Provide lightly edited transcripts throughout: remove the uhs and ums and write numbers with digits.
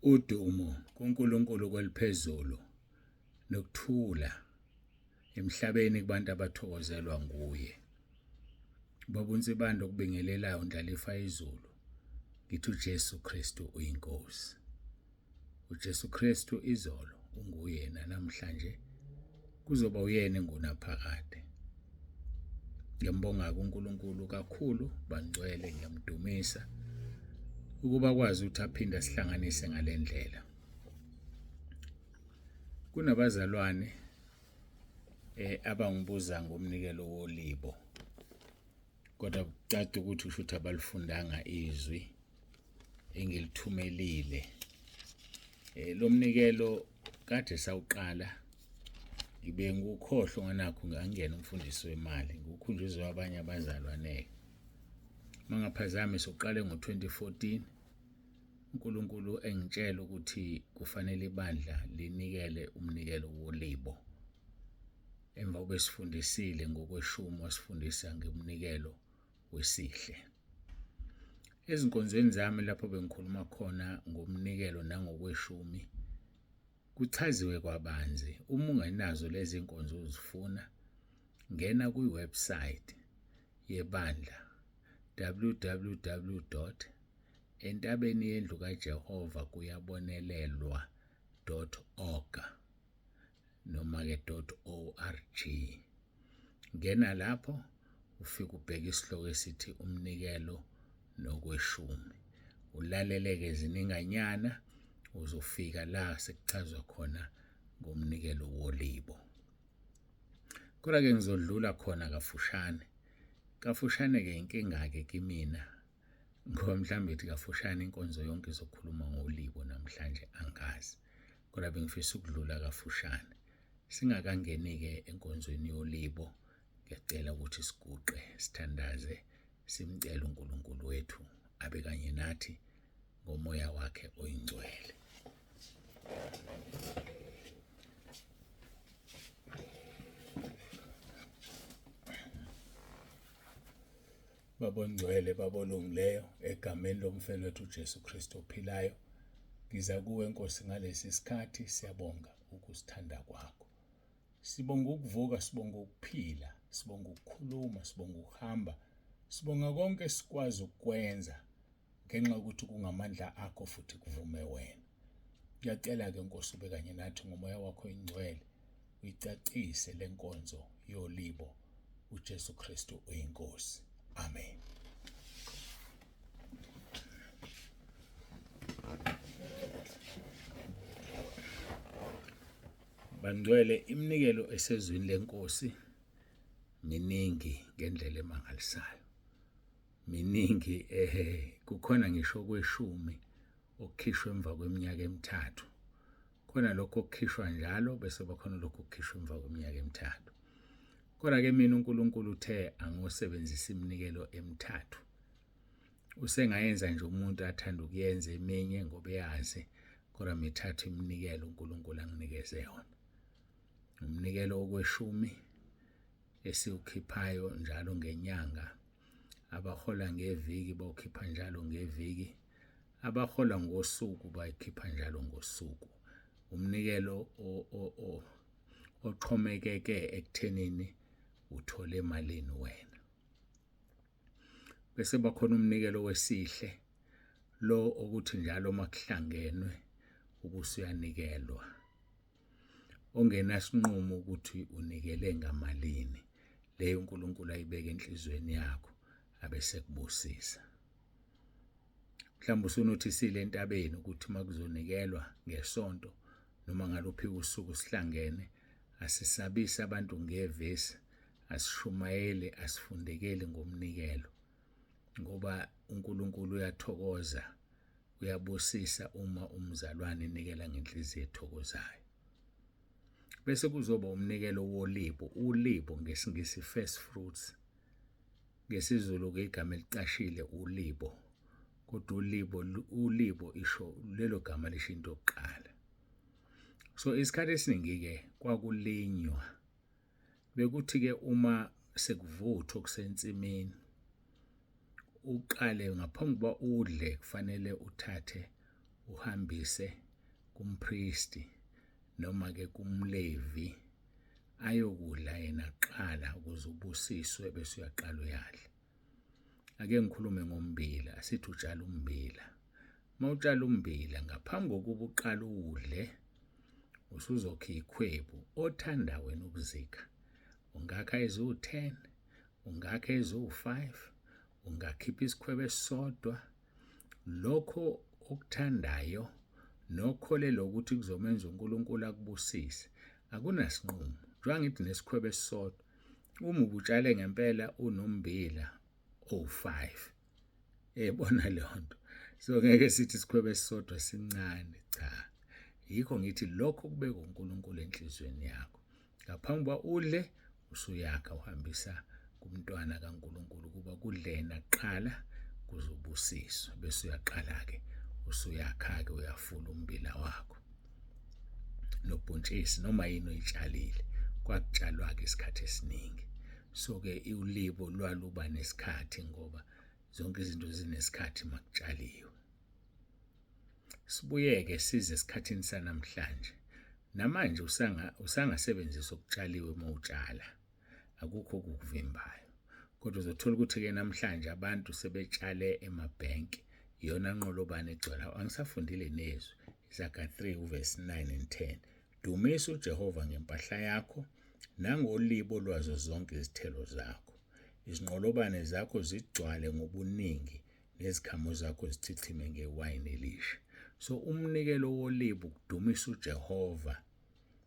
Udumo kuNkulunkulu kweliphezulu nokuthula emhlabeni kubantu abathokozelwa nguye. Babunzi bando kubingelelayo ndlalifa izulu. Ngithi uJesu Kristu uyinkosi. uJesu Kristu izolo unguyena namhlanje kuzoba uyena engunaphakade. Ngiyambonga uNkulunkulu kakhulu bangcwele ngiyamdumisa ukuba kwazi ukuthi aphinde asihlanganise ngalendlela. Kunabazalwane abangibuza ngomnikelo woLibo. Kodwa kucaca ukuthi ushuthi abalifundanga izwi engilithumelile. Lo mnikelo kade sawuqala ngibe ngukhohlwa nganakho ngangena umfundisi wemali ngukhunjuzwe abanye abazalwane. Mangaphazami soqale ngo2014 uNkulunkulu engitshela ukuthi kufanele ibandla linikele umnikelo woLibo. Emva kwesifundisile ngokweshumi wasifundisa ngomnikelo wesihle. Ezinkonzweni zami lapho bengikhuluma khona ngomnikelo nangokweshumi kuchaziwe kwabanzi. Uma ungenazo lezi inkonzo uzifuna ngena kuwebsite yebandla www.entabeniyendlukajehova-kuyabonelelwa.org noma ke .org. Ngena lapho ufika ubheka isihloko esithi umnikelo nokweshumi. Ulaleleke zininganyana uzofika la sekuchazwa khona ngomnikelo woLibo. Kodwa ke ngizodlula khona kafushane ke inkinga ke kimina ngoba mhlambe ithi kafushane inkonzo yonke izokhuluma ngoLibo namhlanje angazi. Kodwa bengifisa ukudlula kafushane. Singakangeni ke enkonzweni yoLibo ngiyacela ukuthi siguqe sithandaze simcela uNkulunkulu wethu abe kanye nathi ngomoya wakhe oyingcwele. Babongcwele babolungileyo egameni lomfelo wethu uJesu Kristu ophilayo. Ngiza kuwe Nkosi ngalesi sikhathi siyabonga ukusithanda kwakho. Sibonga ukuvuka, sibonga ukuphila, sibonga ukukhuluma, sibonga ukuhamba. Sibonga konke sikwazi ukwenza ngenxa ukuthi kungamandla akho futhi kuvume wena. Ngiyacela ke Nkosi ube kanye nathi ngomoya wakho oyingcwele uyicacise lenkonzo yoLibo. uJesu Kristu uyinkosi. Amen. Bangcwele iminikelo esezwini lenkosi miningi ngendlela emangalisayo. Miningi kukhona ngisho kweshumi okukhishwa emva kweminyaka emithathu. Khona lokho okukhishwa njalo bese bakhona lokho okukhishwa emva kweminyaka emithathu. Kodwa ke mina uNkulunkulu uthe angosebenzisa iminikelo emithathu. Usengayenza nje umuntu athanda ukuyenza eminye ngoba eyazi kodwa mithathu iminikelo uNkulunkulu anginikeze yona. Umnikelo wokweshumi esiukhiphayo njalo ngenyanga. Abahola ngeviki bawukhipha njalo ngeviki. Abahola ngosuku bayikhipha njalo ngosuku. Umnikelo oxhomekeke ekuthenini uthole emalini wena. Bese bakhona umnikelo wesihle lo ukuthi njalo makuhlangenwe ubusuyanikelwa. Ongenasinqumo ukuthi unikele ngamalini. Leyo uNkulunkulu ayibeke enhlizweni yakho abese kubusisa. Mhlawumbe usunothisile entabeni ukuthi makuzonikelwa ngesonto noma ngaluphi usuku sihlangene asisabise abantu ngevesi, asishumayele, asifundekele ngomnikelo. Ngoba uNkulunkulu uyathokoza, uyabusisa uma umzalwane enikela ngenhliziyo ethokozayo. Bese kuzoba umnikelo woLibo. uLibo ngesingisi first fruits. NgesiZulu ke igama elicashile uLibo. Kodwa uLibo isho lelo gama lisho into yokuqala. So isikhathi esiningi ke kwakulinywa. Bekuthi ke uma sekuvuthwa okusensimini uqale ngaphambi kokuba udle kufanele uthathe uhambise kumpristi noma ke kumlevi ayokudla yena kuqala ukuze ubusiswe bese uyaqala uyadla. Ake ngikhulume ngommbila, asithi utshala ummbila. Mawutshala ummbila ngaphambi kokuba uqala uwudle usuzokha ikhwebu othanda wena ukuzika. Ungakha eziwu-10, ungakha eziwu-5, ungakhipha isikhwebu esisodwa. Lokho okuthandayo nokholelwa ukuthi kuzomenza uNkulunkulu akubusise akunasinqumo. Njengoba ngithi nesikhwebu esisodwa, uma ubutshale ngempela unommbila owu-5, ebona leyo nto. So ngeke sithi isikhwebu esisodwa sincane, cha. Yikho ngithi lokho kubeka uNkulunkulu enhlizweni yakho. Ngaphambi kuba udle usuyakha uhambisa kumntwana kaNkulunkulu kuba kudle yena kuqala kuze ubusiswe bese uyaqala-ke usuyakha-ke uyafula ummbila wakho nobhontshisi noma yini oyitshalile. Kwakutshalwa-ke isikhathi esiningi. So-ke uLibo lwaluba nesikhathi ngoba zonke izinto zinesikhathi makutshaliwe. Sibuye-ke size esikhathini sanamhlanje. Namanje usangasebenzisa okutshaliwe mawutshala. Akukho okukuvimbayo. Kodwa uzothola ukuthi-ke namhlanje abantu sebetshale emabhenki. Iyona nqolobane egcwala. Angisafundile nezwi. Izaga 3 uvesi 9 and 10. Dumisa uJehova ngempahla yakho nangolibo lwazo zonke izithelo zakho. Izinqolobane zakho zigcwale ngobuningi nezikhamo zakho zithithime ngewayini elisha. So umnikelo wolibo ukudumisa uJehova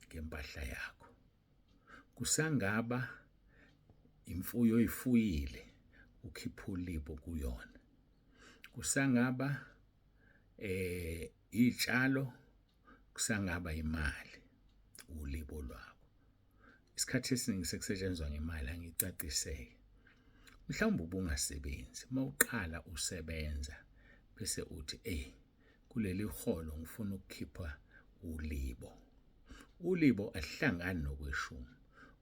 ngempahla yakho. Kusangaba imfuyo oyifuyile ukhipha uLibo kuyona. Kusangaba iy'tshalo, kusangaba imali, uLibo lwakho. Isikhathi esiningi sekusetshenziswa ngemali, angicaciseke. Mhlawumbe ubungasebenzi, mawuqala usebenza bese uthi kuleli holo ngifuna ukukhipha uLibo. uLibo alihlangani nokweshumi.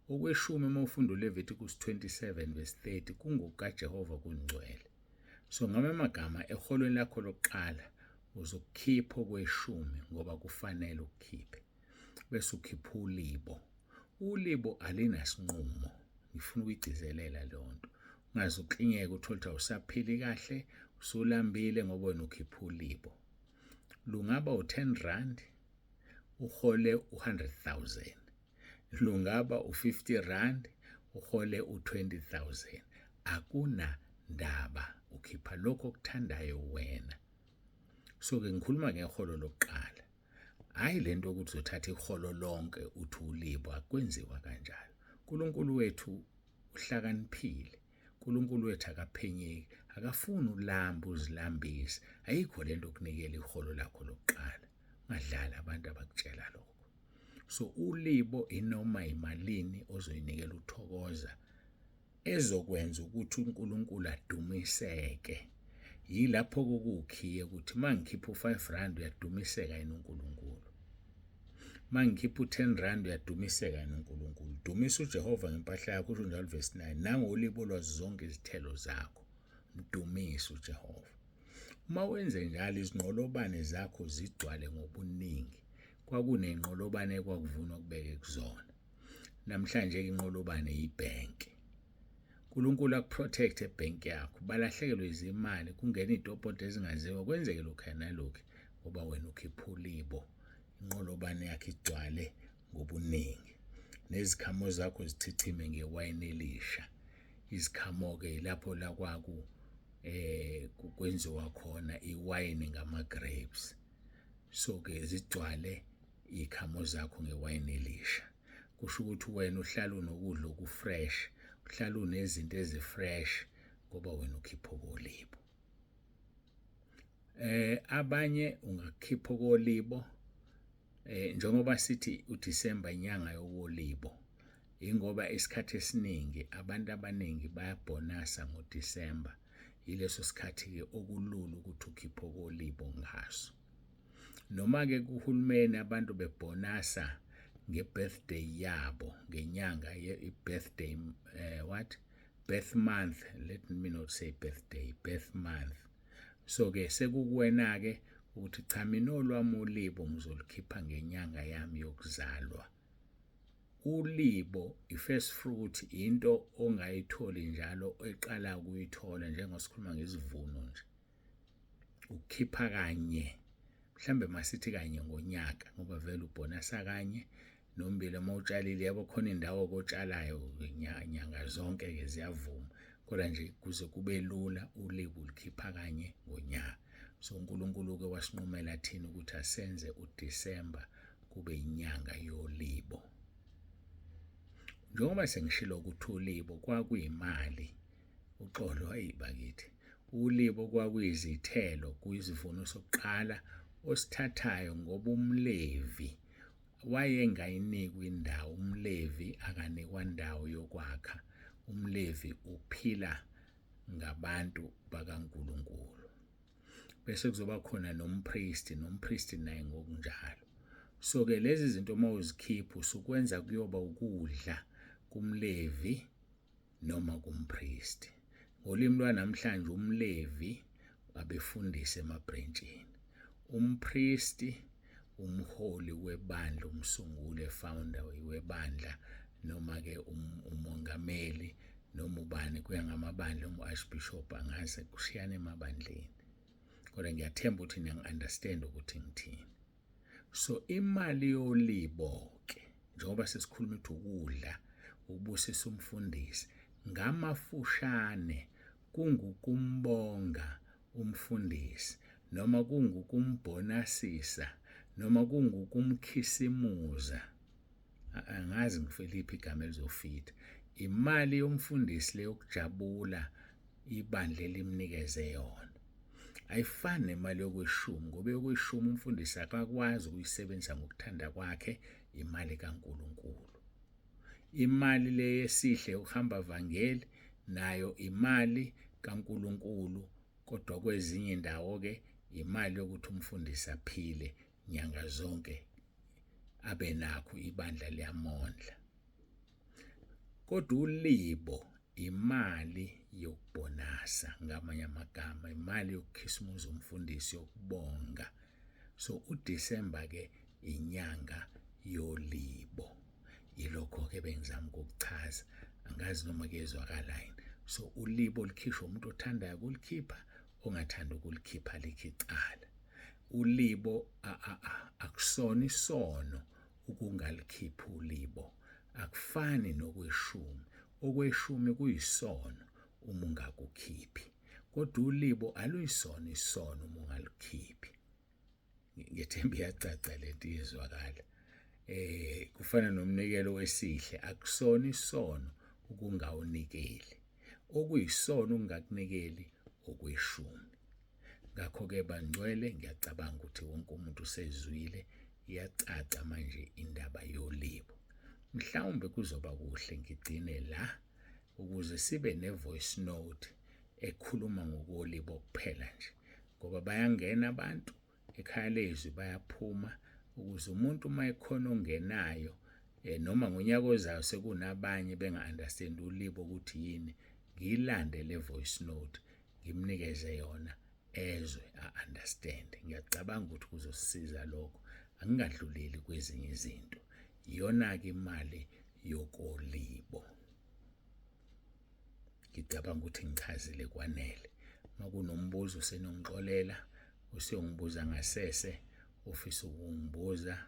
Okweshumi mawufunda uLeviticus 27 verse 30 kungokukaJehova kungcwele. So ngamagama eholweni lakho lokuqala uzokukhipha okweshumi ngoba kufanele ukukhiphe. Bese ukhipha uLibo. uLibo alinasinqumo. Ngifuna ukuyigcizelela leyo nto. Ungaze uklinyeke uthole ukuthi awusaphili kahle, usulambile ngoba wena ukhipha uLibo. Lungaba u10 rand uhole u100,000. Lungaba u50 rand uhole u20,000. Akuna ndaba, ukhipha lokho okuthandayo wena. So-ke ngikhuluma ngeholo lokuqala. Hayi lento ukuthi uzothatha iholo lonke uthi uLibo, akwenziwa kanjalo. uNkulunkulu wethu uhlakaniphile. uNkulunkulu wethu akaphenyeki, akafuni ulambe uzilambise. Ayikho lento okunikela iholo lakho lokuqala. Ungadlala abantu abakutshela lokho. So uLibo inoma imalini ozoyinikela uthokoza ezokwenza ukuthi uNkulunkulu adumiseke. Yilapho kokukhiye ukuthi mangikhipha u5 rand uyadumiseka yini uNkulunkulu. Mangikhipha u10 rand uyadumiseka yini uNkulunkulu. Dumisa uJehova ngempahla yakho, kusho njalo verse 9. Nangolibo lwazo zonke izithelo zakho. Mdumisa uJehova. Uma wenze njalo izinqolobane zakho zigcwale ngobuningi. Kwakunenqolobane kwakuvunwa kubeke kuzona. Namhlanje inqolobane yibhenki. uNkulunkulu akuprotect ebhenki yakho. Balahlekelwe izimali, kungena izitobhodo ezingaziwa, kwenzeke lokho nalokho ngoba wena ukhipha uLibo. Inqolobane yakho igcwale ngobuningi. Nezikhamo zakho zithithime ngewayini elisha. Izikhamo-ke lapho la kwaku kwenziwa khona iwayini ngama-grapes. So-ke zigcwale izikhamo zakho ngewayini elisha. Kusho ukuthi wena uhlala unokudla okufresh, uhlala unezinto ezifresh ngoba wena ukhipha uLibo. Abanye ungakhipha uLibo njengoba sithi uDisemba inyanga yokuLibo. Ingoba isikhathi esiningi abantu abaningi bayabhonasa ngoDisemba. Yileso sikhathi-ke okulula ukuthi ukhiphe uLibo ngaso. Noma-ke kuhulumeni abantu bebhonasa nge-birthday yabo ngenyanga ye-birthday birth month. Let me not say birthday, birth month. So-ke sekukuwena-ke ukuthi cha mina olwami uLibo ngizolikhipha ngenyanga yami yokuzalwa. uLibo i-first fruit into ongayitholi njalo eqala ukuyithola njengosikhuluma ngesivuno nje. Ukhipha kanye mhlambe masithi kanye ngonyaka ngoba vele ubonasa kanye nombila mawutshalile yabo khona indawo okotshalayo nyanga zonke ke ziyavuma kodwa nje kuze kube lula uLibo ulikhipha kanye ngonyaka. So uNkulunkulu ke wasinqumela thina ukuthi asenze uDisemba kube inyanga yoLibo. Njengoba sengishilo ukuthi uLibo kwakuyimali uxolo ayibakithi. uLibo kwakuyizithelo kuyisivuno sokuqala osithathayo ngoba umLevi wayengayinikwa indawo. umLevi akanikwa indawo yokwakha. umLevi uphila ngabantu bakaNkulunkulu. Bese kuzoba khona nompristi naye ngokunjalo. So ke lezi zinto mawuzikhipha usukwenza kuyoba ukudla kumLevi noma kumpristi. Ngolimi lwanamhlanje umLevi abefundisa emabhrentshini. Umpristi umholi webandla, umsunguli, founder webandla noma ke umongameli noma ubani kuya ngamabandla uarchbishop angaze kushiyana emabandleni. Kodwa ngiyathemba ukuthi niyangi-understand ukuthi ngithini. So imali yoLibo ke njengoba sesikhuluma ukuthi ukudla ukubusisa umfundisi ngamafushane kungukumbonga umfundisi noma kungukumbonasisa noma kungukumkhisimuza. Angazi ngifiliphi igama elizofita. Imali yomfundisi leyo kujabula ibandla elimnikeze yona. Ayifani nemali yokweshumi ngoba yokweshumi umfundisi akakwazi ukuyisebenzisa ngokuthanda kwakhe imali kaNkulunkulu. Imali le yesihle ukuhamba vangeli nayo imali kaNkulunkulu kodwa kwezinye indawo ke imali yokuthi umfundisi aphile nyanga zonke abe nakho ibandla liyamondla. Kodwa uLibo imali yokubonasa ngamanye amagama imali yokukhisimuza umfundisi yokubonga. So uDisemba ke inyanga yoLibo. Yilokho ke bengizama ukuchaza angazi noma kezwakala yini. So uLibo likhishwa umuntu othandayo ukulikhipha ongathanda ukulikhipha likhicala. uLibo akusona isono ukungalikhiphi uLibo. Akufani nokweshumi. Okweshumi kuyisono uma ungakukhiphi. Kodwa uLibo aluyisona isono uma ungalikhiphi. Ngithemba iyacaca lento izwakala. Kufana nomnikelo wesihle akusona isono ukungawunikeli. Okuyisona ungakunikeli okweshumi. Ngakho ke bangcwele ngiyacabanga ukuthi wonke umuntu usezwile iyacaca manje indaba yoLibo. Mhlawumbe kuzoba kuhle ngigcine la ukuze sibe nevoice note ekhuluma ngokoLibo kuphela nje ngoba bayangena abantu ekhaya lezwi bayaphuma ukuze umuntu mayekhona ongenayo noma ngonyaka ozayo sekunabanye benga-understand uLibo ukuthi yini ngilande le voice note ngimnikeze yona ezwe a-understand. Ngiyacabanga ukuthi kuzosisiza lokho angingadluleli kwezinye izinto. Iyona-ke imali yokoLibo. Ngicabanga ukuthi ngichazile kwanele. Makunombuzo usenongixolela usiyongibuza ngasese ofisa ukungibuza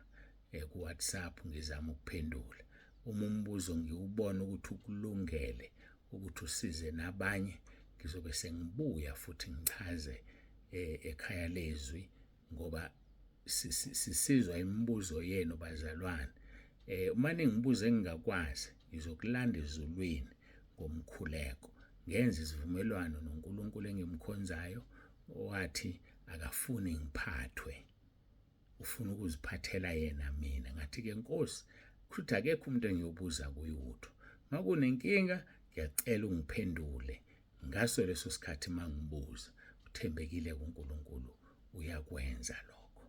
ku-WhatsApp ngizama ukuphendula. Uma umbuzo ngiwubona ukuthi ukulungele ukuthi usize nabanye ngizobe sengibuya futhi ngichaze ekhaya lezwi ngoba sisizwa imibuzo yenu bazalwane. Uma ningibuza engingakwazi ngizokulanda ezulwini ngomkhuleko. Ngenza isivumelwano noNkulunkulu engimkhonzayo owathi akafuni ngiphathwe. Ufuna ukuziphathela yena mina. Ngathi ke Nkosi kushuthi akekho umuntu engiyobuza kuye utho. Makunenkinga ngiyacela ungiphendule. Ngaso leso sikhathi mangibuza uthembekile kuNkulunkulu uyakwenza lokho.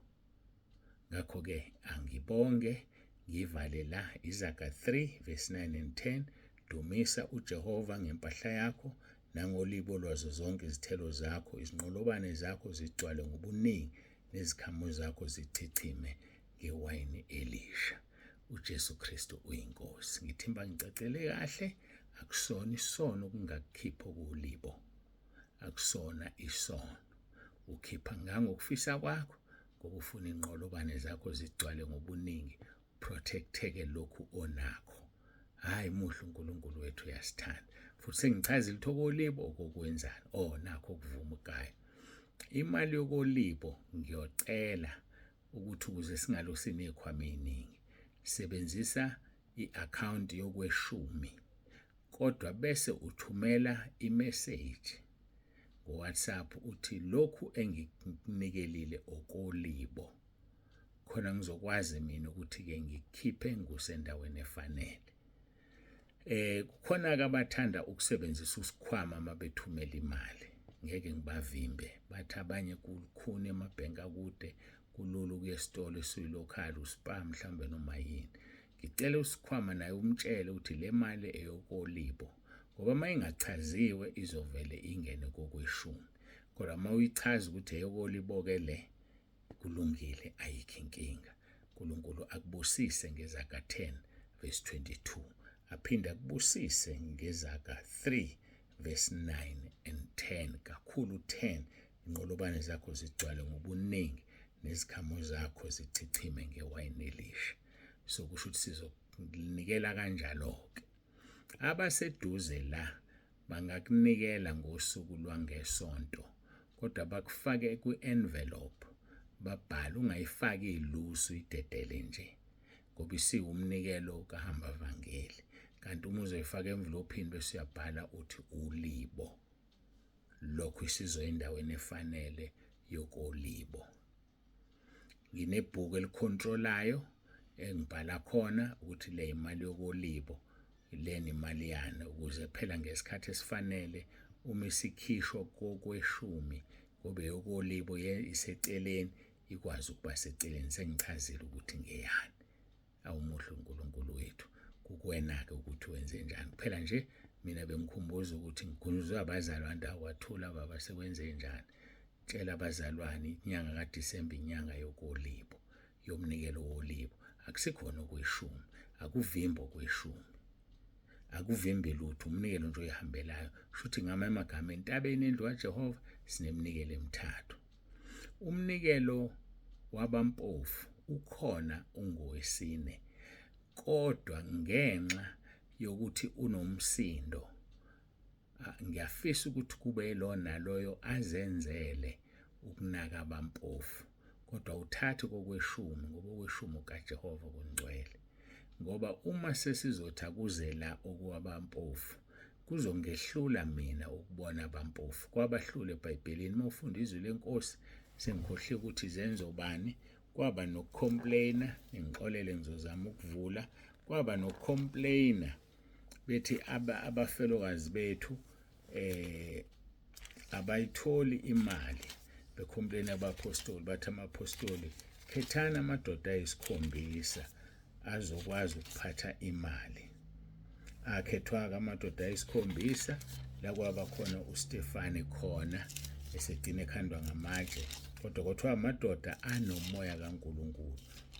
Ngakho ke angibonge ngivale la Izaga 3 verse 9 and 10. Dumisa uJehova ngempahla yakho nangolibo lwazo zonke izithelo zakho, izinqolobane zakho zigcwale ngobuningi nezikhamu zakho zichithime ngewayini elisha. UJesu Kristu uyinkosi. Ngithimba ngicacele kahle, akusona isono kungakukhipha wokoLibo, akusona isono. Ukhipha ngangokufisa kwakho, ngoba ufuna inqolobane zakho zigcwale ngobuningi, protecteke lokhu onakho. Hayi, muhle uNkulunkulu wethu uyasithanda. Futhi sengichaza litho wokoLibo okokwenzani. Nakho okuvumukayo. Imali yokoLibo ngiyocela ukuthi ukuze singalo sinekhwama eziningi, sebenzisa i-account yokweshumi, kodwa bese uthumela imessage ngoWhatsApp uthi lokhu engikunikelile okoLibo, khona ngizokwazi mina ukuthi-ke ngikhiphe ngusendaweni efanele. Kukhona-ke abathanda ukusebenzisa usikhwama mabethumela imali, ngeke ngibavimbe, bathi abanye kukhuni emabhenki akude, kulula ukuya esitolo esiyilokhali uSpar mhlambe noma yini. Ngicela usikhwama naye umtshele ukuthi le mali eyokoLibo, ngoba uma ingachaziwe izovele ingene kokweshumi, kodwa uma uyichaza ukuthi eyokoLibo-ke le, kulungile, ayikho inkinga. uNkulunkulu akubusise ngezaka 10 verse 22, aphinde akubusise ngezaka 3 verse 9 and 10, kakhulu 10, inqolobane zakho zigcwale ngobuningi nezikhamu zakho zichithime ngewayini elisha. So kusho ukuthi sizokunikela kanjalo-ke. Abaseduze la bangakunikela ngosuku lwangesonto, kodwa bakufake ku-envelope, babhale, ungayifaki ilusu idedele nje, ngoba isiwumnikelo kahamba vangeli. Kanti uma uzoyifaka envelophini bese uyabhala uthi uLibo, lokhu isizo endaweni efanele yokoLibo. Nginebhuku elicontrolayo engibhala khona ukuthi le imali yokoLibo, leni imali yana, ukuze phela ngesikhathi esifanele uma isikhishwa kokweshumi, ngoba yokoLibo iseceleni, ikwazi ukuba seceleni. Sengichazile ukuthi ngeyani. Awumuhle uNkulunkulu wethu, kukuwena-ke ukuthi wenze njani. Kuphela nje mina bengikhumbuza ukuthi ngikhuluzwe abazalwane akwathula baba sekwenze njani. Tshela abazalwane inyanga kaDisemba inyanga yokoLibo, yomnikelo woLibo. Akusikhona okweshumi, akuvimbo okweshumi, akuvimbi lutho, umnikelo nje oyihambelayo. Shuthi ngama emagama entabeni endlu kaJehova sineminikelo emithathu. Umnikelo wabampofu ukhona ungowesine, kodwa ngenxa yokuthi unomsindo, ngiyafisa ukuthi kube yilona loyo azenzele ukunaka abampofu, kodwa uthathe kokweshumi, ngoba okweshumi kaJehova kungcwele. Ngoba uma sesizothi akuze la okwabampofu, kuzongehlula mina ukubona abampofu. Kwabahlule eBhayibhelini, uma ufunda izwi lenkosi, sengikhohle ukuthi zenzo bani, kwaba nokucomplaina, ngixolele ngizozama ukuvula, kwaba nokucomplaina bethi abafelokazi bethu abayitholi imali, becomplaina abapostoli, bathi amapostoli khethana amadoda ayisikhombisa azokwazi ukuphatha imali. Akhethwa-ke amadoda ayisikhombisa, la kwaba khona uStefane khona esegcina ekhandwa ngamatshe, kodwa kwathiwa amadoda anomoya kaNkulunkulu.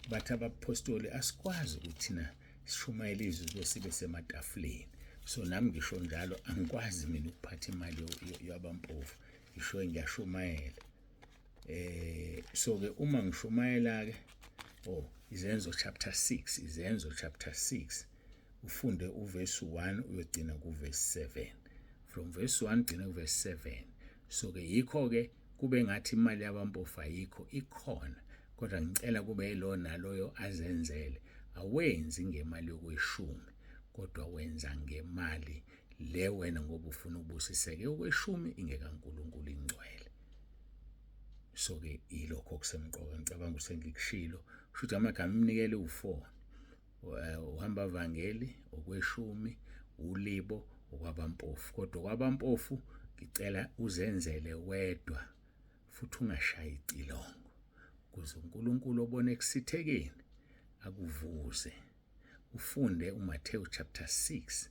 Bathi abapostoli asikwazi ukuthi thina sishumayele izwi sibe sematafuleni. So nami ngisho njalo, angikwazi mina ukuphatha imali yabampofu, ngisho ngiyashumayela. So-ke uma ngishumayela-ke, Izenzo chapter 6, Izenzo chapter 6, ufunde uverse 1 uyogcina kuverse 7, from verse 1 gcina kuverse 7. So-ke yikho-ke kube ngathi imali yabampofu ayikho, ikhona, kodwa ngicela kube yilo naloyo azenzele. Awenzi ngemali yokweshumi, kodwa wenza ngemali le wena ngoba ufuna ubusiseke. Yokweshumi ingekaNkulunkulu ingcwele. So-ke ilokho okusemqoka, ngicabanga ukuthi sengikushilo. Futhi amagama eminikelo u4, uhamba vangeli, okweshumi, uLibo, okwabampofu. Kodwa okwabampofu ngicela uzenzele wedwa, futhi ungashayi icilongo, ukuze uNkulunkulu obone ekusithekeni akuvuze. Ufunde uMathewu chapter 6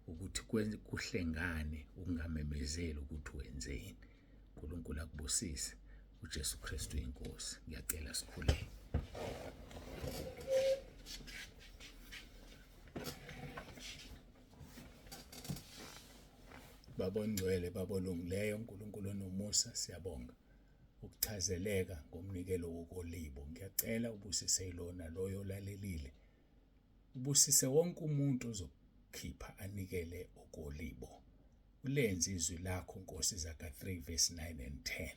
ukuthi kuhlengane, ungamemezeli ukuthi wenzeni. uNkulunkulu akubusise. uJesu Kristu inkosi. Ngiyacela sikhuleke. Baba ongcwele, Baba olungileyo, uNkulunkulu onomusa, siyabonga ukuchazeleka ngomnikelo wokoLibo. Ngiyacela ubusise ilona loyo olalelile, ubusise wonke umuntu ozokhipha anikele okoLibo. Ulenze izwi lakho Nkosi Zaga 3 verse 9 and 10,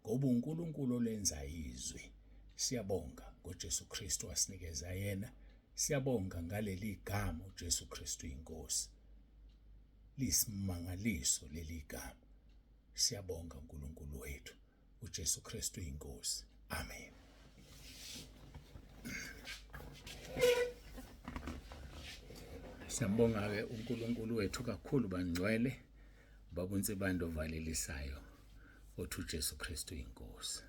ngoba uNkulunkulu olenza izwi. Siyabonga ngoJesu Kristu wasinikeza yena. Siyabonga ngaleli gama uJesu Kristu inkosi. Lisimangaliso leli gama. Siyabonga uNkulunkulu wethu, uJesu Kristu inkosi. Amen. Siyambonga-ke uNkulunkulu wethu kakhulu bangcwele, Baba uNsibando ovalelisayo, othi uJesu Kristu inkosi.